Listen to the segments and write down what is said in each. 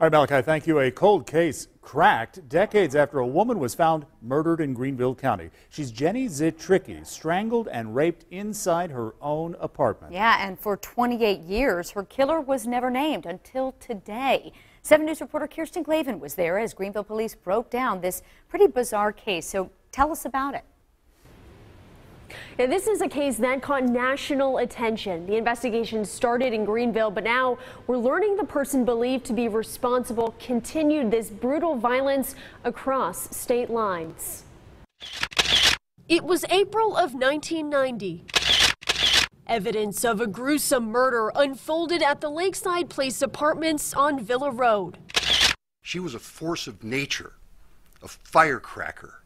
All right, Malachi, thank you. A cold case cracked decades after a woman was found murdered in Greenville County. She's Jenny Zitricki, strangled and raped inside her own apartment. Yeah, and for 28 years, her killer was never named until today. 7 News reporter Kirsten Glavin was there as Greenville police broke down this pretty bizarre case. So tell us about it. Now, this is a case that caught national attention. The investigation started in Greenville, but now we're learning the person believed to be responsible continued this brutal violence across state lines. It was April of 1990. Evidence of a gruesome murder unfolded at the Lakeside Place Apartments on Villa Road. She was a force of nature, a firecracker,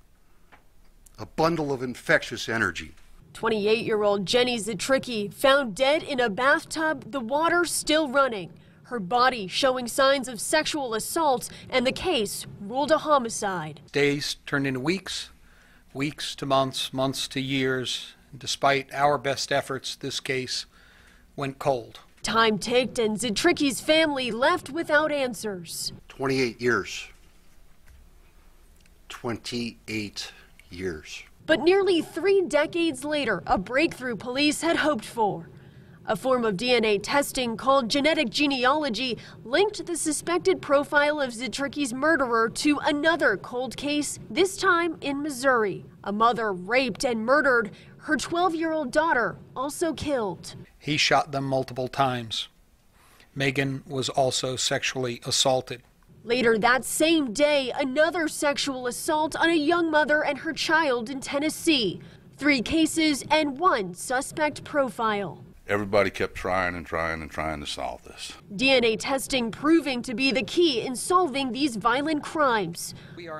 a bundle of infectious energy. 28-year-old Jenny Zitricki found dead in a bathtub, the water still running. Her body showing signs of sexual assault, and the case ruled a homicide. Days turned into weeks, weeks to months, months to years. Despite our best efforts, this case went cold. Time ticked, and Zitricki's family left without answers. 28 years. 28 years. But nearly 3 decades later, a breakthrough police had hoped for. A form of DNA testing called genetic genealogy linked the suspected profile of Zitricki's murderer to another cold case, this time in Missouri. A mother raped and murdered, her 12-year-old daughter also killed. He shot them multiple times. Megan was also sexually assaulted. Later that same day, another sexual assault on a young mother and her child in Tennessee. 3 cases and 1 suspect profile. Everybody kept trying and trying and trying to solve this. DNA testing proving to be the key in solving these violent crimes.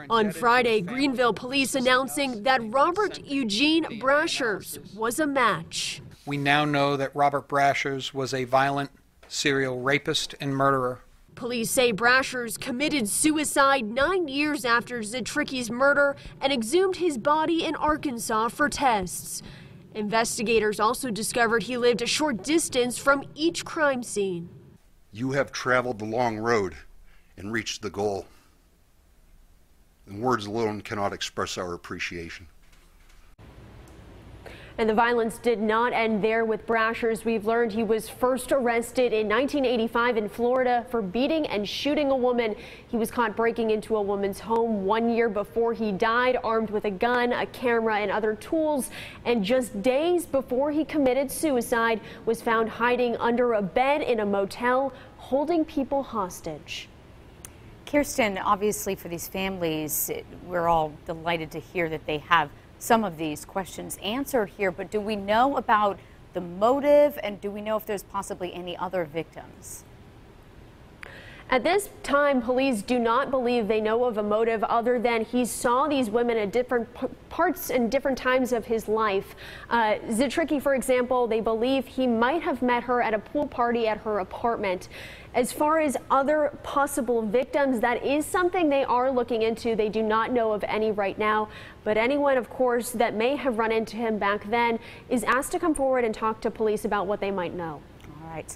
On Friday, Greenville police announcing that Robert Eugene Brashers was a match. We now know that Robert Brashers was a violent serial rapist and murderer. Police say Brashers committed suicide 9 years after Zitricki's murder and exhumed his body in Arkansas for tests. Investigators also discovered he lived a short distance from each crime scene. You have traveled the long road and reached the goal. And words alone cannot express our appreciation. And the violence did not end there with Brashers. We've learned he was first arrested in 1985 in Florida for beating and shooting a woman. He was caught breaking into a woman's home 1 year before he died, armed with a gun, a camera, and other tools. And just days before he committed suicide, was found hiding under a bed in a motel, holding people hostage. Kirsten, obviously for these families, we're all delighted to hear that they have some of these questions answered here, but do we know about the motive, and do we know if there's possibly any other victims? At this time, police do not believe they know of a motive other than he saw these women at different parts and different times of his life. Zitricki, for example, they believe he might have met her at a pool party at her apartment. As far as other possible victims, that is something they are looking into. They do not know of any right now, but anyone, of course, that may have run into him back then is asked to come forward and talk to police about what they might know. All right.